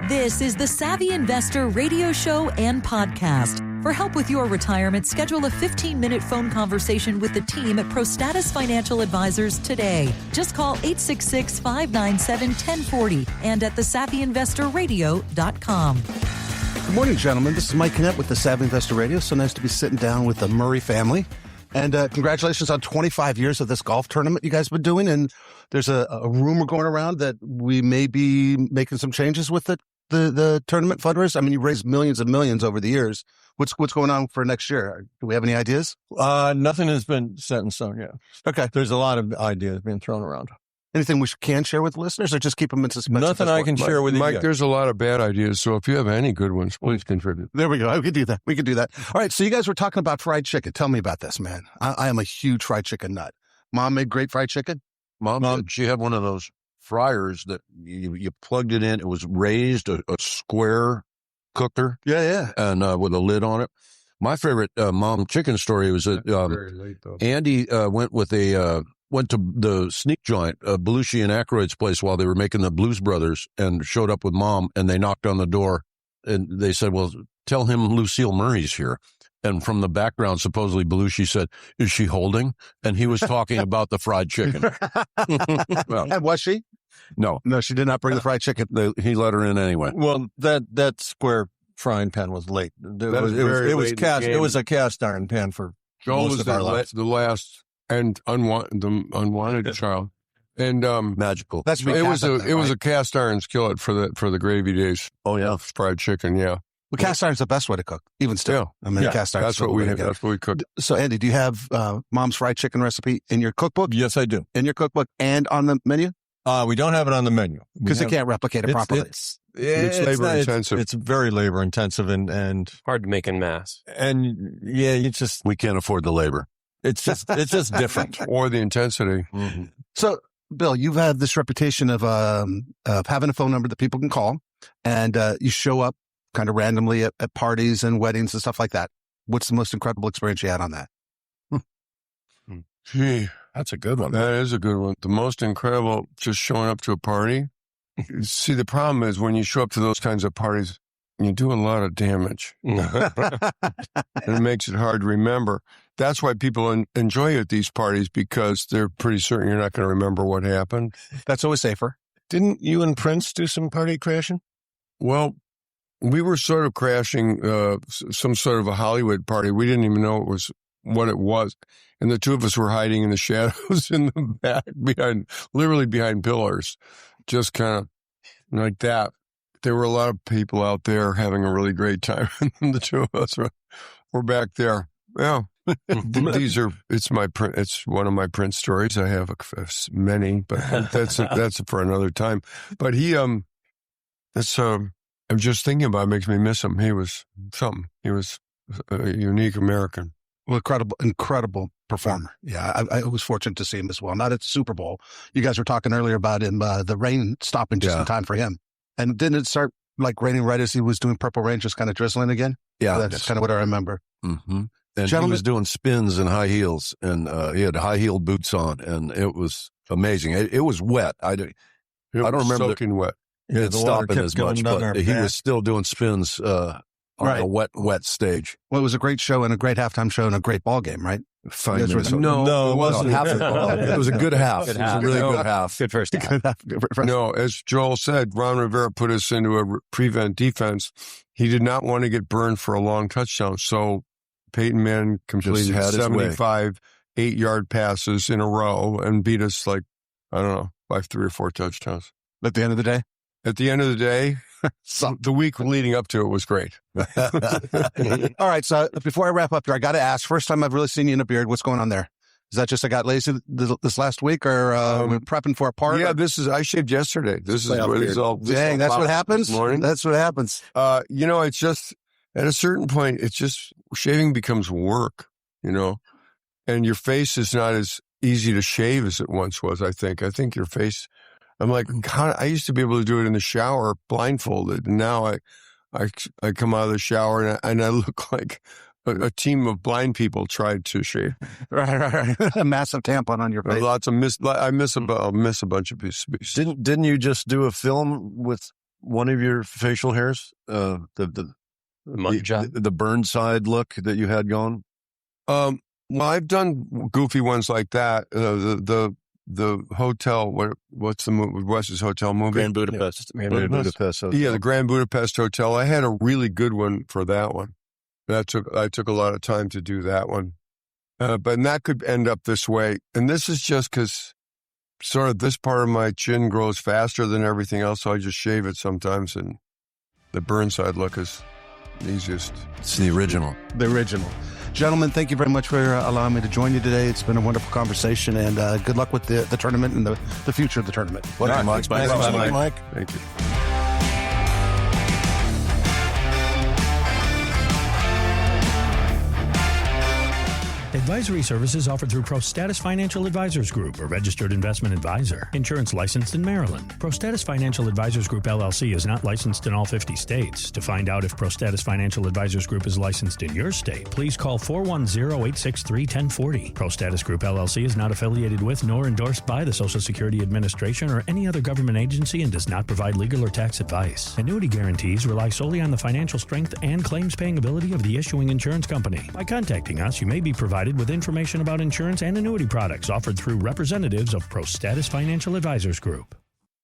This is the Savvy Investor radio show and podcast. For help with your retirement, schedule a 15-minute phone conversation with the team at ProStatus Financial Advisors today. Just call 866-597-1040 and at thesavvyinvestorradio.com. Good morning, gentlemen. This is Mike Canet with the Savvy Investor Radio. So nice to be sitting down with the Murray family. And congratulations on 25 years of this golf tournament you guys have been doing. And there's a rumor going around that we may be making some changes with the tournament fundraisers. I mean, you raised millions and millions over the years. What's going on for next year? Do we have any ideas? Nothing has been set in stone yet. Okay. There's a lot of ideas being thrown around. Anything we can share with listeners, or just keep them in suspense? Nothing I can share with you. Mike, there's a lot of bad ideas, so if you have any good ones, please contribute. There we go. We can do that. All right, so you guys were talking about fried chicken. Tell me about this, man. I am a huge fried chicken nut. Mom made great fried chicken? Mom, she had one of those fryers that you plugged it in. It was raised, a square cooker. Yeah. And with a lid on it. My favorite mom chicken story was that Very late, though. Andy went to the sneak joint, Belushi and Aykroyd's place while they were making the Blues Brothers, and showed up with Mom, and they knocked on the door, and they said, well, tell him Lucille Murray's here. And from the background, supposedly Belushi said, is she holding? And he was talking about the fried chicken. Well, and was she? No, she did not bring the fried chicken. He let her in anyway. Well, that square frying pan was late. It was a cast iron pan for Joel most was of our lives. the last and unwanted child, and Magical. That's it was a cast iron skillet for the gravy days. Oh yeah, fried chicken. Yeah, well, cast iron's the best way to cook, even still. Yeah. I mean, cast iron. That's what we cooked. So, Andy, do you have Mom's fried chicken recipe in your cookbook? Yes, I do. In your cookbook and on the menu? We don't have it on the menu Because they can't replicate it properly. It's labor intensive. It's very labor intensive and hard to make in mass. And yeah, we can't afford the labor. It's just different. Or the intensity. Mm-hmm. So, Bill, you've had this reputation of having a phone number that people can call, and you show up kind of randomly at parties and weddings and stuff like that. What's the most incredible experience you had on that? Gee, That's a good one. that is a good one. The most incredible, just showing up to a party. See, the problem is when you show up to those kinds of parties, you do a lot of damage. And it makes it hard to remember. That's why people enjoy you at these parties, because they're pretty certain you're not going to remember what happened. That's always safer. Didn't you and Prince do some party crashing? Well, we were sort of crashing some sort of a Hollywood party. We didn't even know what it was. And the two of us were hiding in the shadows in the back, literally behind pillars, just kind of like that. There were a lot of people out there having a really great time. And the two of us were back there. Yeah. It's one of my Prince stories. I have many, but that's for another time. But I'm just thinking about it, makes me miss him. He was something. He was a unique American. Well, incredible performer. Yeah, I was fortunate to see him as well. Not at the Super Bowl. You guys were talking earlier about him, the rain stopping just in time for him. And didn't it start like raining right as he was doing Purple Rain, just kind of drizzling again? Yeah. That's kind of what I remember. Mm-hmm. And Gentlemen, he was doing spins in high heels, and he had high-heeled boots on, and it was amazing. It was wet. I don't remember soaking wet. it stopping as much, but he was still doing spins on a wet stage. Well, it was a great show and a great halftime show and a great ball game, right? 5 minutes. No, it wasn't. Half the ball. It was a good half. Good It was half. a really good half. Good first half. No, as Joel said, Ron Rivera put us into a prevent defense. He did not want to get burned for a long touchdown, so Peyton Manning completed had his way. 75 8-yard passes in a row and beat us by 3 or 4 touchdowns. At the end of the day? At the end of the day, the week leading up to it was great. All right, so before I wrap up here, I got to ask, first time I've really seen you in a beard, what's going on there? Is that just I got lazy this last week, or we're prepping for a party? Yeah, I shaved yesterday. This is all. Dang, that's what happens? That's what happens. It's just, at a certain point, it's just, shaving becomes work, and your face is not as easy to shave as it once was, I think. I think your face, I'm like, God, I used to be able to do it in the shower blindfolded. And now I come out of the shower and I look like a team of blind people tried to shave. Right. A massive tampon on your face. Lots of I'll miss a bunch of pieces. Didn't you just do a film with one of your facial hairs? The Burnside look that you had going? Well, I've done goofy ones like that. The hotel, what's the movie? Wes's hotel movie? Grand Budapest. Yeah. Grand Budapest Hotel. Yeah, the Grand Budapest Hotel. I had a really good one for that one. I took a lot of time to do that one. But that could end up this way. And this is just because sort of this part of my chin grows faster than everything else, so I just shave it sometimes. And the Burnside look is the easiest. It's the original. The original. Gentlemen, thank you very much for allowing me to join you today. It's been a wonderful conversation, and good luck with the tournament and the future of the tournament. Mike. Thanks, Mike. Thank you. Advisory services offered through ProStatus Financial Advisors Group, a registered investment advisor. Insurance licensed in Maryland. ProStatus Financial Advisors Group, LLC is not licensed in all 50 states. To find out if ProStatus Financial Advisors Group is licensed in your state, please call 410-863-1040. ProStatus Group, LLC is not affiliated with nor endorsed by the Social Security Administration or any other government agency and does not provide legal or tax advice. Annuity guarantees rely solely on the financial strength and claims-paying ability of the issuing insurance company. By contacting us, you may be provided with information about insurance and annuity products offered through representatives of ProStatus Financial Advisors Group.